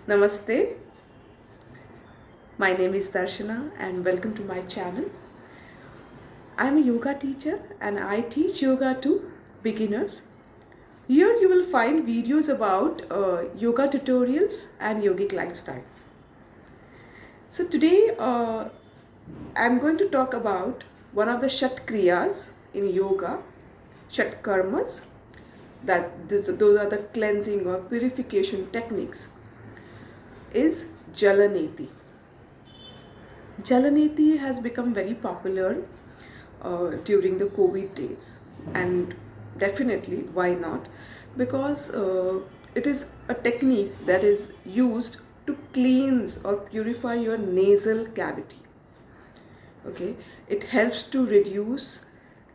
Namaste. My name is Darshana and welcome to my channel. I am a yoga teacher and I teach yoga to beginners. Here you will find videos about yoga tutorials and yogic lifestyle. So today I am going to talk about one of the Shat kriyas in yoga, Shat karmas. Those are the cleansing or purification techniques. Is Jal Neti. Jal Neti has become very popular during the COVID days, and definitely why not, because it is a technique that is used to cleanse or purify your nasal cavity. Okay, it helps to reduce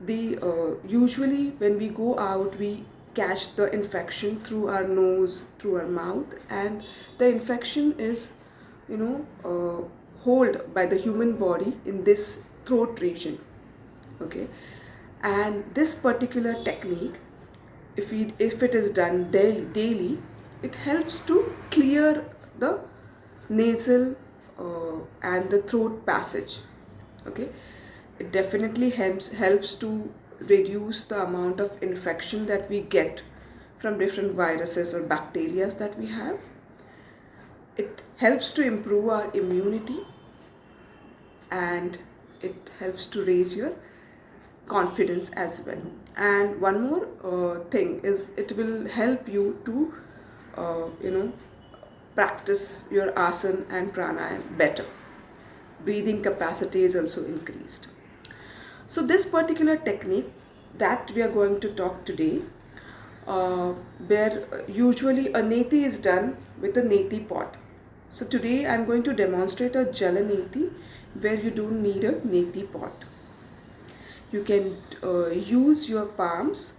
the usually when we go out we catch the infection through our nose, through our mouth, and the infection is hold by the human body in this throat region. Okay, and this particular technique, if it is done daily, it helps to clear the nasal and the throat passage. Okay, it definitely helps to reduce the amount of infection that we get from different viruses or bacteria that we have. It helps to improve our immunity, and it helps to raise your confidence as well. And one more thing is, it will help you to practice your asana and pranayama better. Breathing capacity is also increased. So this particular technique that we are going to talk today, where usually a neti is done with a neti pot. So today I am going to demonstrate a Jal Neti where you don't need a neti pot. You can use your palms,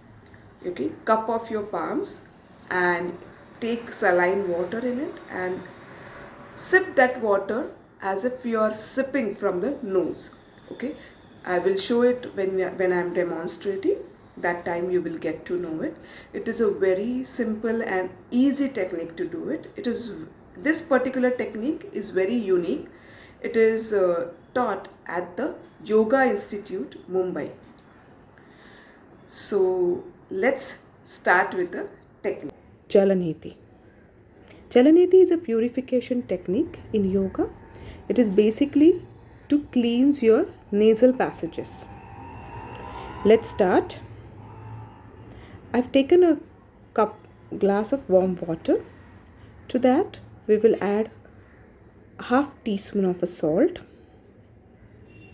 okay, cup of your palms, and take saline water in it and sip that water as if you are sipping from the nose. Okay, I will show it when I am demonstrating. That time you will get to know it. It is a very simple and easy technique to do it. This particular technique is very unique. It is taught at the Yoga Institute, Mumbai. So let's start with the technique. Jal Neti. Jal Neti is a purification technique in yoga. It is basically to cleanse your nasal passages. Let's start. I've taken a glass of warm water. To that we will add half teaspoon of a salt.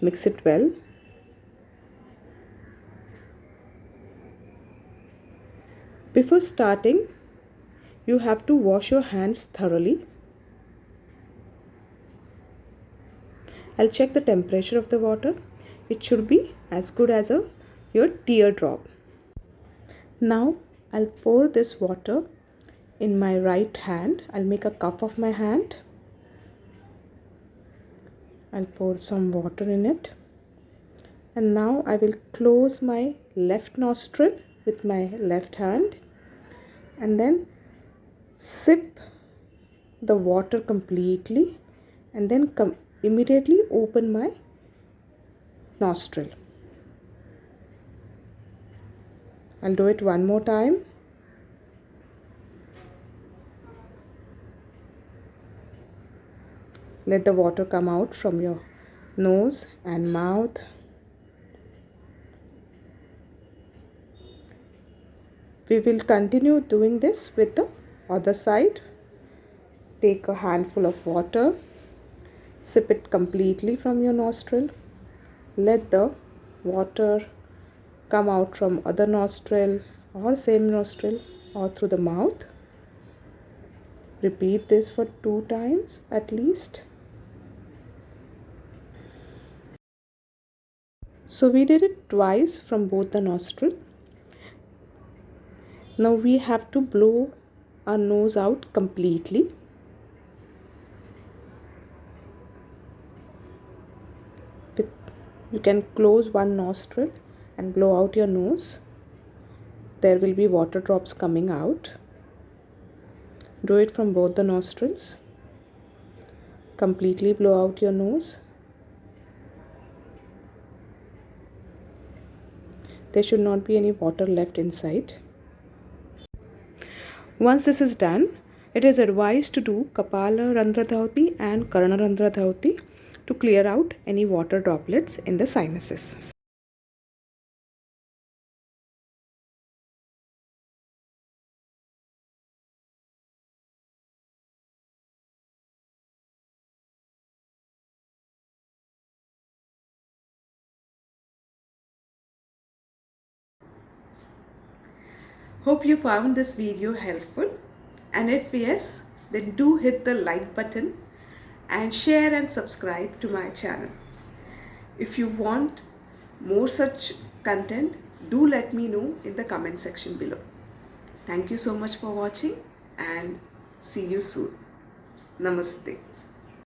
Mix it well. Before starting, you have to wash your hands thoroughly. I'll check the temperature of the water. It should be as good as your teardrop. Now I'll pour this water in my right hand. I'll make a cup of my hand. I'll pour some water in it. And now I will close my left nostril with my left hand and then sip the water completely, and then immediately open my nostril. I'll do it one more time. Let the water come out from your nose and mouth. We will continue doing this with the other side. Take a handful of water, sip it completely from your nostril. Let the water come out from other nostril or same nostril or through the mouth. Repeat this for 2 times at least. So we did it twice from both the nostril. Now we have to blow our nose out completely. You can close one nostril and blow out your nose. There will be water drops coming out. Do it from both the nostrils. Completely blow out your nose. There should not be any water left inside. Once this is done, it is advised to do Kapala Randhra Dhauti and Karana Randhra Dhauti to clear out any water droplets in the sinuses. Hope you found this video helpful, and if yes, then do hit the like button and share and subscribe to my channel. If you want more such content, do let me know in the comment section below. Thank you so much for watching and see you soon. Namaste.